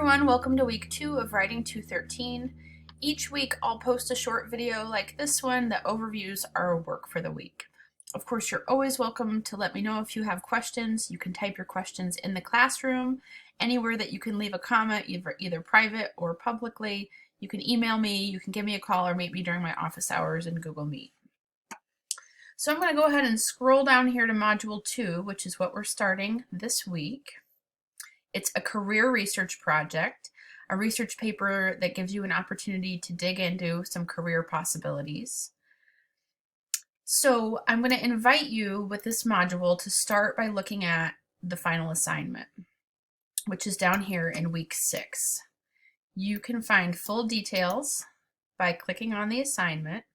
everyone, welcome to week 2 of Writing 213. Each week I'll post a short video like this one that overviews our work for the week. Of course, you're always welcome to let me know if you have questions. You can type your questions in the classroom, anywhere that you can leave a comment, either private or publicly. You can email me, you can give me a call, or meet me during my office hours in Google Meet. So I'm going to go ahead and scroll down here to Module 2, which is what we're starting this week. It's a career research project, a research paper that gives you an opportunity to dig into some career possibilities. So I'm going to invite you with this module to start by looking at the final assignment, which is down here in week 6. You can find full details by clicking on the assignment.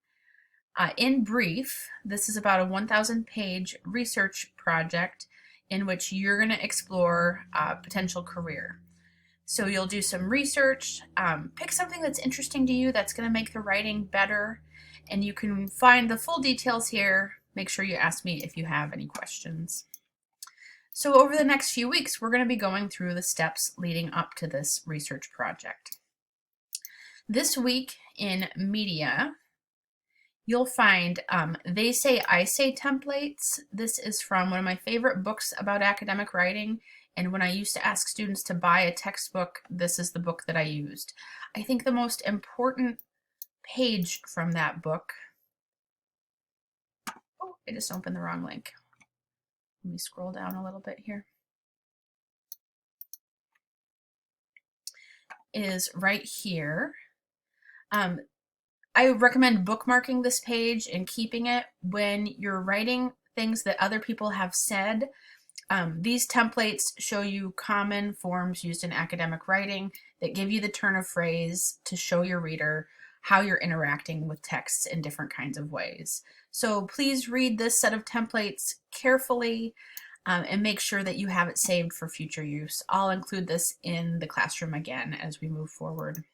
In brief, this is about a 1,000-page research project in which you're going to explore a potential career. So you'll do some research, pick something that's interesting to you that's going to make the writing better, and you can find the full details here. Make sure you ask me if you have any questions. So over the next few weeks, we're going to be going through the steps leading up to this research project. This week in media, you'll find They Say, I Say templates. This is from one of my favorite books about academic writing. And when I used to ask students to buy a textbook, this is the book that I used. I think the most important page from that book, oh, I just opened the wrong link. Let me scroll down a little bit here, is right here. I recommend bookmarking this page and keeping it when you're writing things that other people have said. These templates show you common forms used in academic writing that give you the turn of phrase to show your reader how you're interacting with texts in different kinds of ways. So please read this set of templates carefully and make sure that you have it saved for future use. I'll include this in the classroom again as we move forward.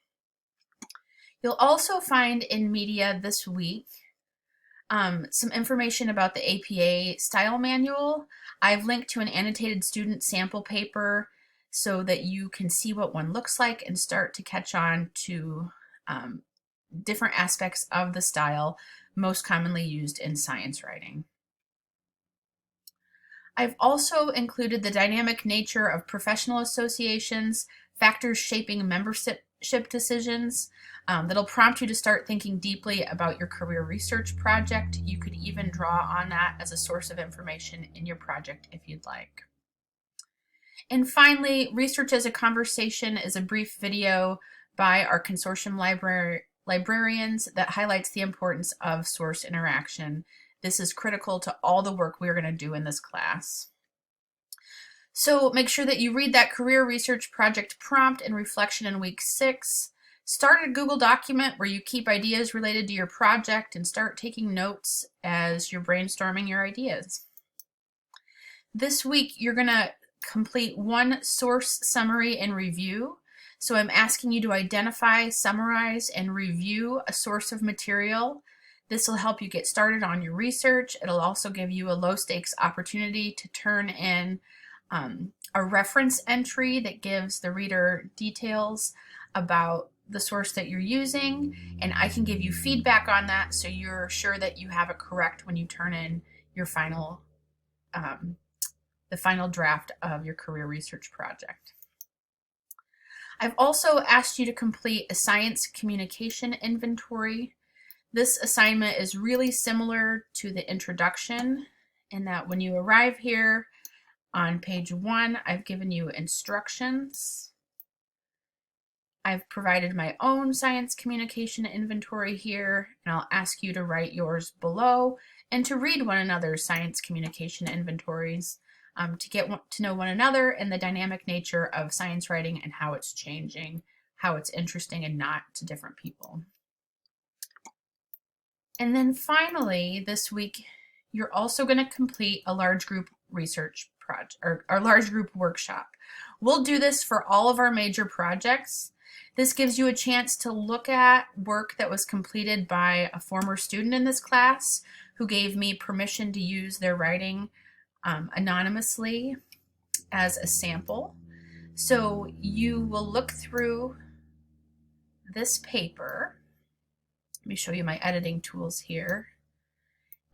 You'll also find in media this week some information about the APA style manual. I've linked to an annotated student sample paper so that you can see what one looks like and start to catch on to different aspects of the style most commonly used in science writing. I've also included the dynamic nature of professional associations, factors shaping membership decisions. That'll prompt you to start thinking deeply about your career research project. You could even draw on that as a source of information in your project if you'd like. And finally, Research as a Conversation is a brief video by our consortium librarians that highlights the importance of source interaction. This is critical to all the work we're going to do in this class. So make sure that you read that career research project prompt and reflection in week 6. Start a Google document where you keep ideas related to your project and start taking notes as you're brainstorming your ideas. This week, you're going to complete one source summary and review. So I'm asking you to identify, summarize, and review a source of material. This will help you get started on your research. It'll also give you a low-stakes opportunity to turn in a reference entry that gives the reader details about the source that you're using, and I can give you feedback on that so you're sure that you have it correct when you turn in your final, the final draft of your career research project. I've also asked you to complete a science communication inventory. This assignment is really similar to the introduction in that when you arrive here on page 1, I've given you instructions. I've provided my own science communication inventory here, and I'll ask you to write yours below and to read one another's science communication inventories to get to know one another and the dynamic nature of science writing and how it's changing, how it's interesting and not to different people. And then finally, this week, you're also going to complete a large group research project or large group workshop. We'll do this for all of our major projects. This gives you a chance to look at work that was completed by a former student in this class who gave me permission to use their writing anonymously as a sample. So you will look through this paper. Let me show you my editing tools here.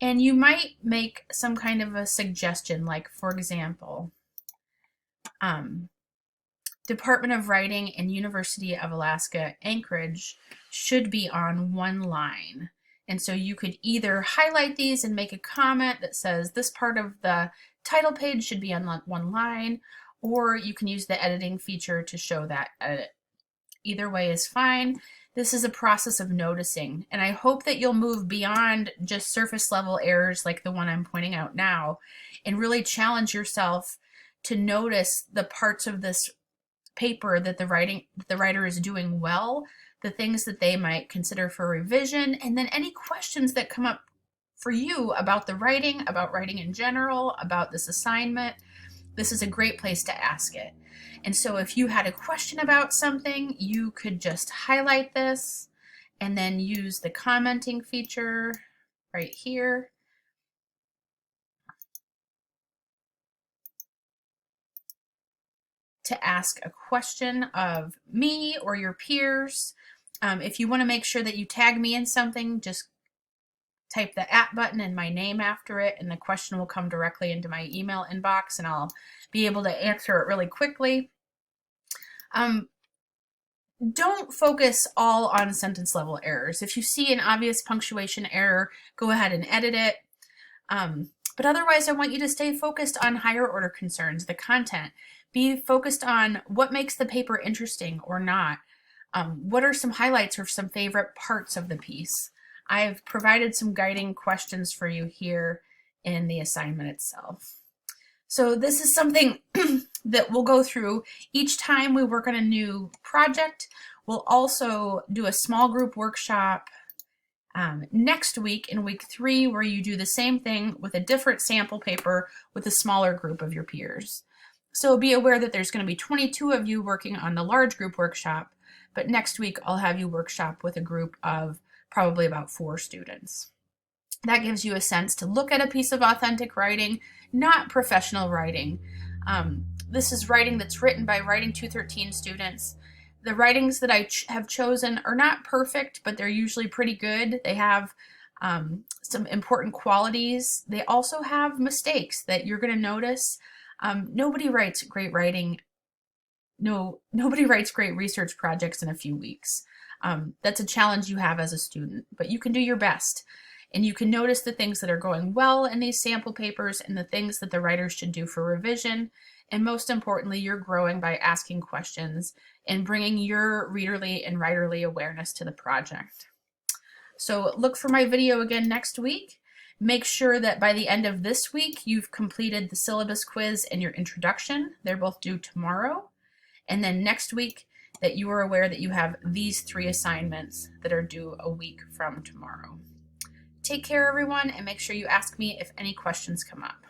And you might make some kind of a suggestion, like, for example, Department of Writing and University of Alaska, Anchorage should be on one line. And so you could either highlight these and make a comment that says this part of the title page should be on one line, or you can use the editing feature to show that edit. Either way is fine. This is a process of noticing, and I hope that you'll move beyond just surface level errors like the one I'm pointing out now, and really challenge yourself to notice the parts of this paper that the writer is doing well, the things that they might consider for revision, and then any questions that come up for you about the writing, about writing in general, about this assignment. This is a great place to ask it. And so if you had a question about something, you could just highlight this and then use the commenting feature right here. To ask a question of me or your peers. If you want to make sure that you tag me in something, just type the @ button and my name after it, and the question will come directly into my email inbox, and I'll be able to answer it really quickly. Don't focus all on sentence level errors. If you see an obvious punctuation error, go ahead and edit it. But otherwise, I want you to stay focused on higher order concerns, the content. Be focused on what makes the paper interesting or not. What are some highlights or some favorite parts of the piece? I've provided some guiding questions for you here in the assignment itself. So this is something that we'll go through each time we work on a new project. We'll also do a small group workshop next week in week 3, where you do the same thing with a different sample paper with a smaller group of your peers. So be aware that there's going to be 22 of you working on the large group workshop, but next week I'll have you workshop with a group of probably about 4 students. That gives you a sense to look at a piece of authentic writing, not professional writing. This is writing that's written by Writing 213 students. The writings that I have chosen are not perfect, but they're usually pretty good. They have some important qualities. They also have mistakes that you're going to notice. Nobody writes great writing. Nobody writes great research projects in a few weeks. That's a challenge you have as a student, but you can do your best. And you can notice the things that are going well in these sample papers and the things that the writers should do for revision. And most importantly, you're growing by asking questions and bringing your readerly and writerly awareness to the project. So look for my video again next week. Make sure that by the end of this week, you've completed the syllabus quiz and your introduction. They're both due tomorrow. And then next week, that you are aware that you have these 3 assignments that are due a week from tomorrow. Take care, everyone, and make sure you ask me if any questions come up.